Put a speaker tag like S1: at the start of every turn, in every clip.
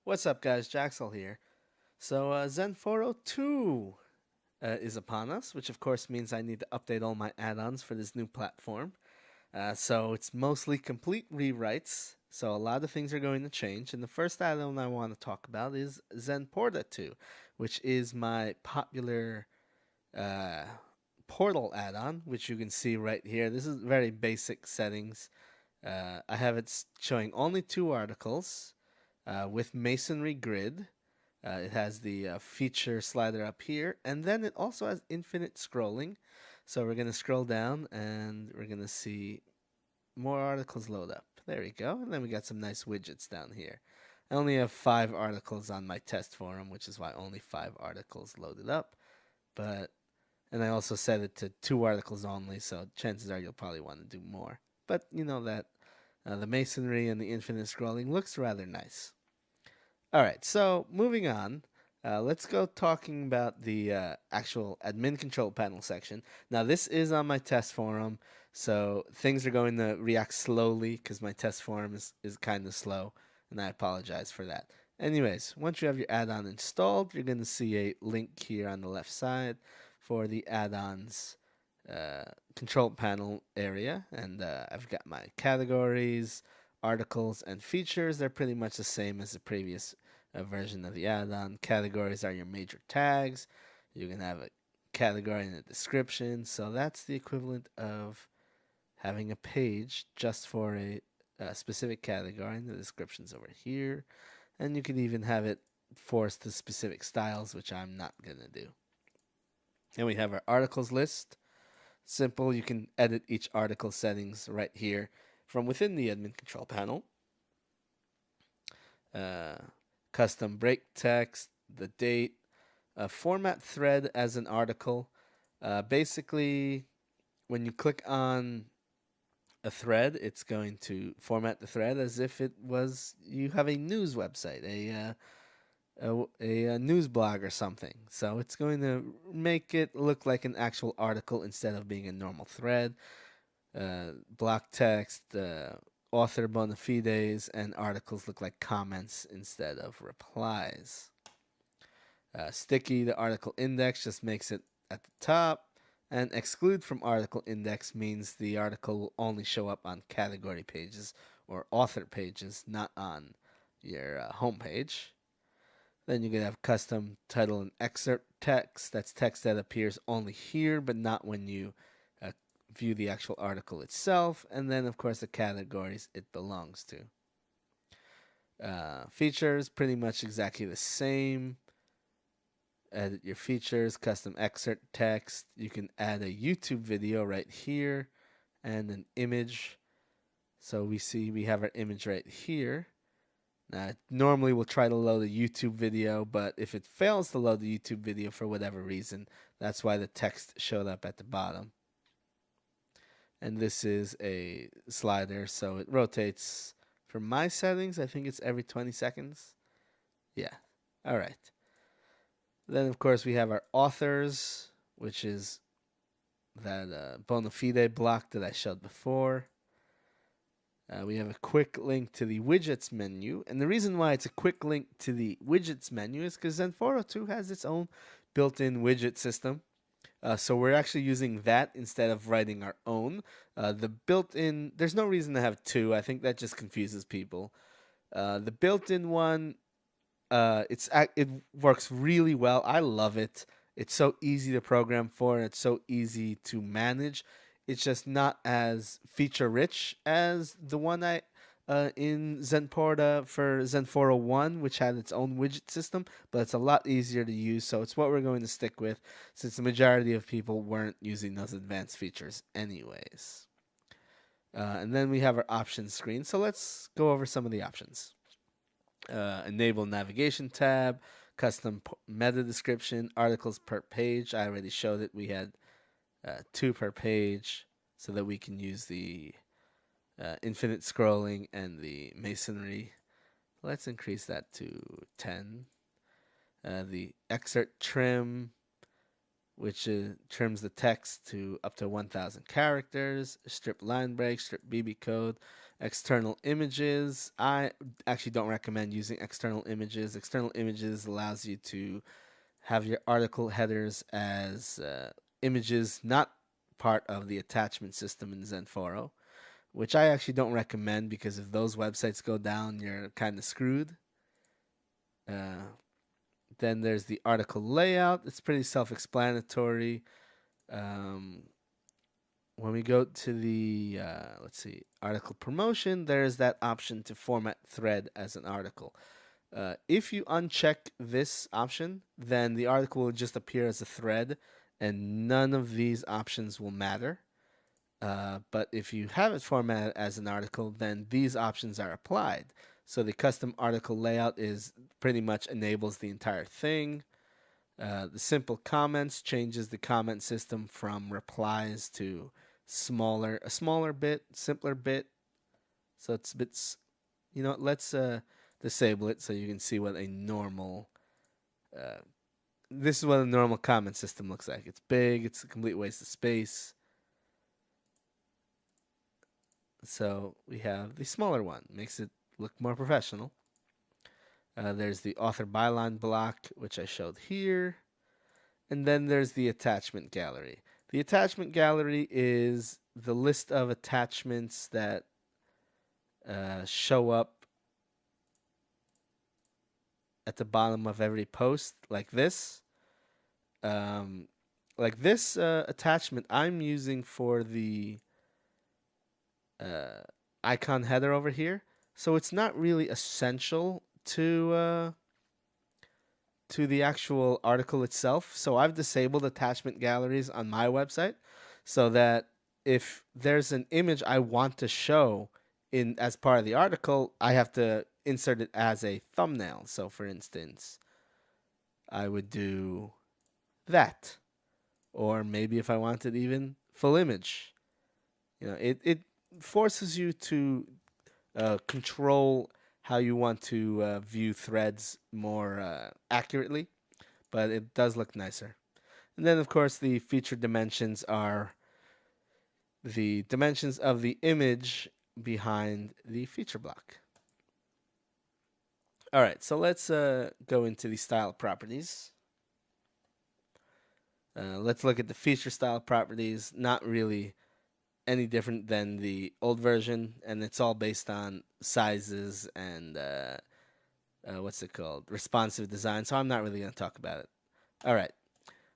S1: What's up, guys? Jaxel here. So, XenPorta 2 is upon us, which of course means I need to update all my add-ons for this new platform. So it's mostly complete rewrites. So a lot of things are going to change. And the first add-on I want to talk about is XenPorta 2, which is my popular uh, portal add-on, which you can see right here. This is very basic settings. I have it showing only two articles with masonry grid. It has the feature slider up here, and then it also has infinite scrolling. So we're going to scroll down and we're going to see more articles load up. There we go. And then we got some nice widgets down here. I only have 5 articles on my test forum, which is why only 5 articles loaded up. And I also set it to 2 articles only, so chances are you'll probably want to do more. But you know that the masonry and the infinite scrolling looks rather nice. All right, so moving on, let's go talking about the actual admin control panel section. Now, this is on my test forum, so things are going to react slowly because my test forum is kind of slow, and I apologize for that. Anyways, once you have your add-on installed, you're going to see a link here on the left side for the add-ons control panel area, and I've got my categories, articles, and features. They're pretty much the same as the previous version of the add-on. Categories are your major tags. You can have a category and a description. So that's the equivalent of having a page just for a specific category, and the description's over here. And you can even have it forced to specific styles, which I'm not going to do. And we have our articles list. Simple, you can edit each article settings right here from within the admin control panel. Custom break text, the date, format thread as an article. Basically, when you click on a thread, it's going to format the thread as if it was you have a news website, a news blog or something. So it's going to make it look like an actual article instead of being a normal thread. Block text, author bona fides, and articles look like comments instead of replies. Sticky, the article index, just makes it at the top. And exclude from article index means the article will only show up on category pages or author pages, not on your home page. Then you can have custom title and excerpt text. That's text that appears only here, but not when you view the actual article itself. And then, of course, the categories it belongs to. Features, pretty much exactly the same. Edit your features, custom excerpt text. You can add a YouTube video right here and an image. So we have our image right here. Now, normally we'll try to load a YouTube video, but if it fails to load the YouTube video for whatever reason, that's why the text showed up at the bottom. And this is a slider, so it rotates. For my settings, I think it's every 20 seconds. Yeah. All right. Then, of course, we have our authors, which is that bona fide block that I showed before. We have a quick link to the widgets menu. And the reason why it's a quick link to the widgets menu is because XenPorta 2 has its own built-in widget system. So we're actually using that instead of writing our own. The built-in, there's no reason to have two. I think that just confuses people. The built-in one, it works really well. I love it. It's so easy to program for, and it's so easy to manage. It's just not as feature rich as the one in XenPorta for XenPorta 1, which had its own widget system, but it's a lot easier to use, so it's what we're going to stick with since the majority of people weren't using those advanced features anyways. And then we have our options screen, so let's go over some of the options. Enable navigation tab, custom meta description, articles per page. I already showed it. We had 2 per page so that we can use the infinite scrolling and the masonry. Let's increase that to 10. The excerpt trim, which trims the text to up to 1,000 characters. Strip line break, strip BB code. External images. I actually don't recommend using external images. External images allows you to have your article headers as images not part of the attachment system in XenPorta, which I actually don't recommend because if those websites go down, you're kind of screwed. Uh, then there's the article layout. It's pretty self-explanatory. Um, when we go to the let's see, article promotion, there's that option to format thread as an article. If you uncheck this option, then the article will just appear as a thread, and none of these options will matter. But if you have it formatted as an article, then these options are applied. So the custom article layout is pretty much enables the entire thing. The simple comments changes the comment system from replies to a smaller bit, simpler bit. So it's bits. Let's disable it so you can see what a normal. This is what a normal comment system looks like. It's big. It's a complete waste of space. So we have the smaller one, makes it look more professional. There's the author byline block, which I showed here. And then there's the attachment gallery. The attachment gallery is the list of attachments that show up at the bottom of every post, like this. Attachment I'm using for the icon header over here. So it's not really essential to the actual article itself. So I've disabled attachment galleries on my website so that if there's an image I want to show in as part of the article, I have to insert it as a thumbnail. So for instance, I would do that. Or maybe if I wanted even full image. It forces you to control how you want to view threads more accurately, but it does look nicer. And then, of course, the feature dimensions are the dimensions of the image behind the feature block. All right, so let's go into the style properties. Let's look at the feature style properties. Not really any different than the old version, and it's all based on sizes and what's it called? Responsive design. So I'm not really going to talk about it. All right.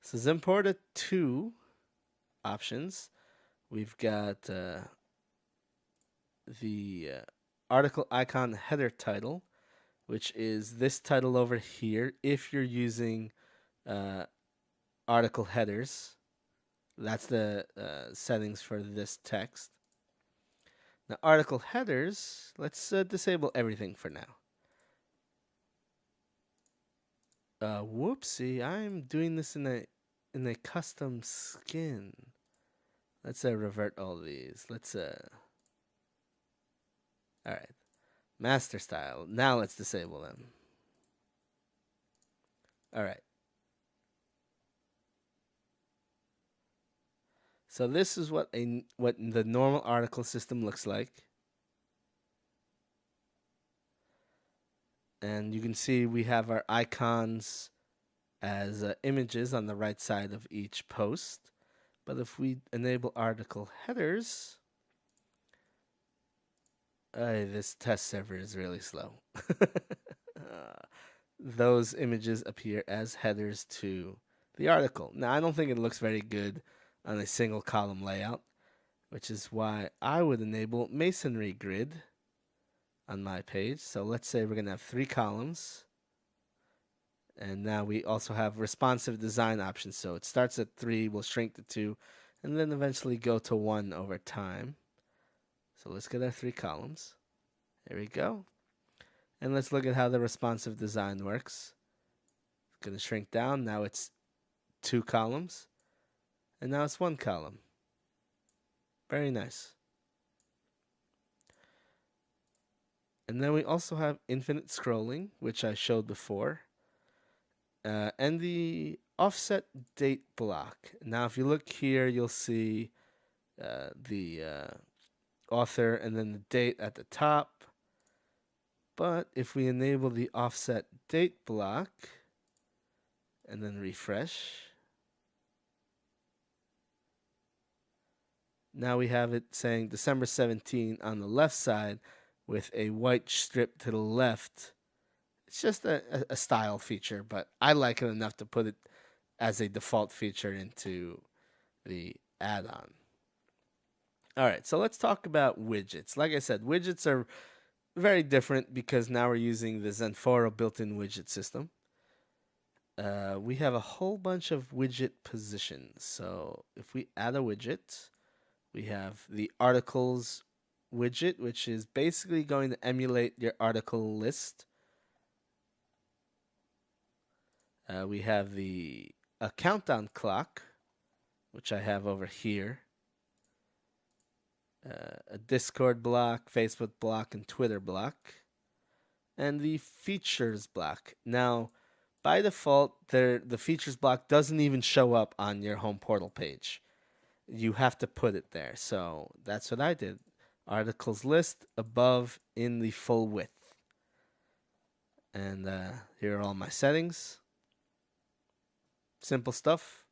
S1: So XenPorta 2 options. We've got the article icon header title, which is this title over here. If you're using article headers, that's the settings for this text. Now, article headers, let's disable everything for now. Whoopsie, I'm doing this in a custom skin. Let's revert all these. Let's all right. Master style. Now let's disable them. All right. So this is what the normal article system looks like. And you can see we have our icons as images on the right side of each post. But if we enable article headers, this test server is really slow. Those images appear as headers to the article. Now, I don't think it looks very good on a single column layout, which is why I would enable masonry grid on my page. So let's say we're going to have 3 columns. And now we also have responsive design options. So it starts at 3, we'll shrink to 2, and then eventually go to 1 over time. So let's get our 3 columns. There we go. And let's look at how the responsive design works. It's going to shrink down. Now it's 2 columns. And now it's 1 column. Very nice. And then we also have infinite scrolling, which I showed before. And the offset date block. Now, if you look here, you'll see the author and then the date at the top. But if we enable the offset date block and then refresh, now we have it saying December 17 on the left side with a white strip to the left. It's just a style feature, but I like it enough to put it as a default feature into the add-on. All right, so let's talk about widgets. Like I said, widgets are very different because now we're using the XenPorta built-in widget system. We have a whole bunch of widget positions. So if we add a widget, we have the articles widget, which is basically going to emulate your article list. We have a countdown clock, which I have over here. A Discord block, Facebook block, and Twitter block. And the features block. Now, by default, the features block doesn't even show up on your home portal page. You have to put it there. So that's what I did. Articles list above in the full width. And here are all my settings. Simple stuff.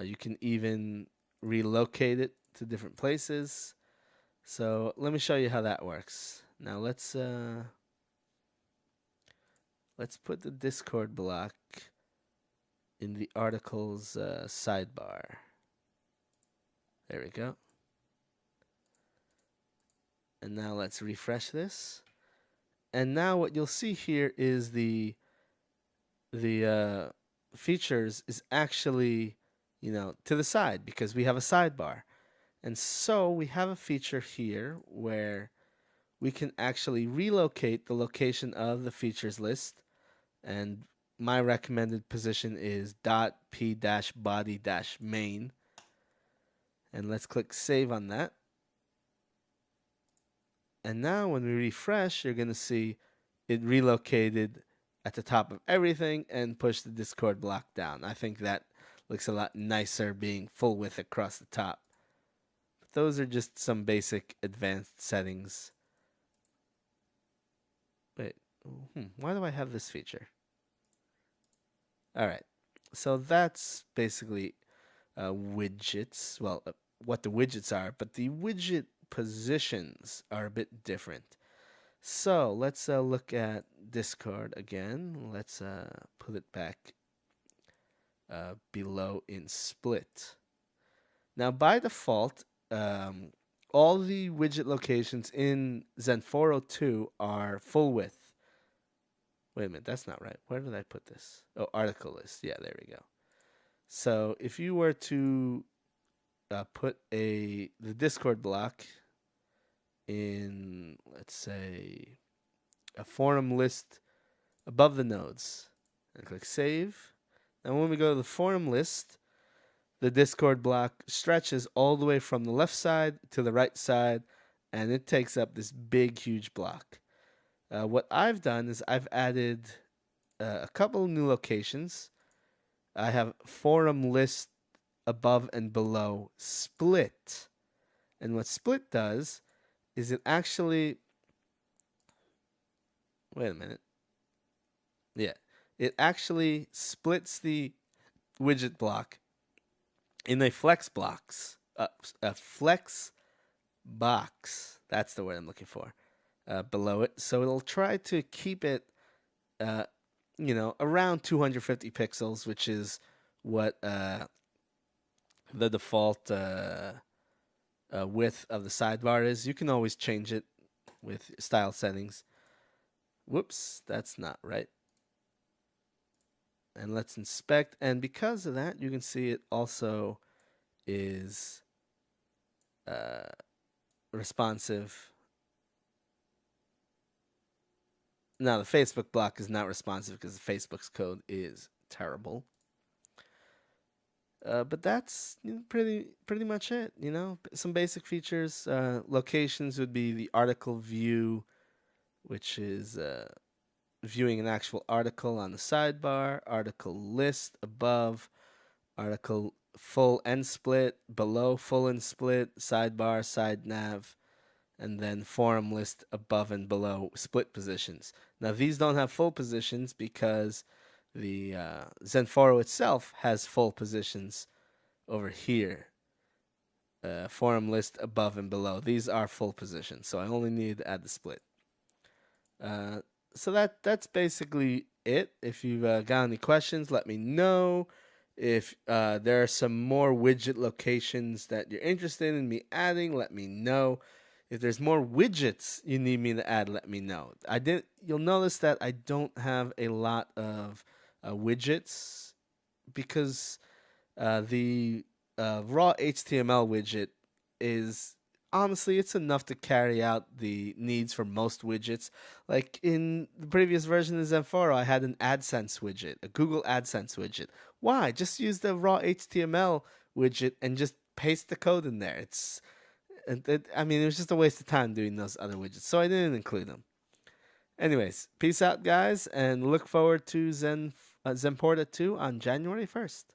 S1: You can even relocate it to different places. So let me show you how that works. Now let's put the Discord block in the articles sidebar. There we go. And now let's refresh this. And now what you'll see here is the features is actually, to the side because we have a sidebar. And so we have a feature here where we can actually relocate the location of the features list. And my recommended position is .p-body-main. And let's click save on that. And now when we refresh, you're going to see it relocated at the top of everything and pushed the Discord block down. I think that looks a lot nicer being full width across the top. But those are just some basic advanced settings. Wait, why do I have this feature? All right, so that's basically widgets. Well, what the widgets are, but the widget positions are a bit different. So let's look at Discord again. Let's put it back below in split. Now, by default, all the widget locations in XenPorta 2 are full width. Wait a minute, that's not right. Where did I put this? Oh, article list. Yeah, there we go. So if you were to put the Discord block in, let's say, a forum list above the nodes, and click save. Now when we go to the forum list, the Discord block stretches all the way from the left side to the right side, and it takes up this big, huge block. What I've done is I've added a couple new locations. I have forum list above and below split. And what split does is it actually, wait a minute. Yeah, it actually splits the widget block in a flex box. A flex box. That's the word I'm looking for. Below it. So it'll try to keep it, around 250 pixels, which is what the default width of the sidebar is. You can always change it with style settings. Whoops, that's not right. And let's inspect. And because of that, you can see it also is responsive. Now, the Facebook block is not responsive because Facebook's code is terrible. But that's pretty much it. Some basic features. Locations would be the article view, which is viewing an actual article on the sidebar, article list above, article full end split, below full end split, sidebar, side nav, and then forum list above and below split positions. Now these don't have full positions because the XenPorta itself has full positions over here. Forum list above and below. These are full positions, so I only need to add the split. So that's basically it. If you've got any questions, let me know. If there are some more widget locations that you're interested in me adding, let me know. If there's more widgets you need me to add, let me know. You'll notice that I don't have a lot of widgets because the raw HTML widget is honestly, it's enough to carry out the needs for most widgets. Like in the previous version of XenPorta, I had an AdSense widget, a Google AdSense widget. Why? Just use the raw HTML widget and just paste the code in there. I mean, it was just a waste of time doing those other widgets, so I didn't include them. Anyways, peace out, guys, and look forward to XenPorta 2 on January 1st.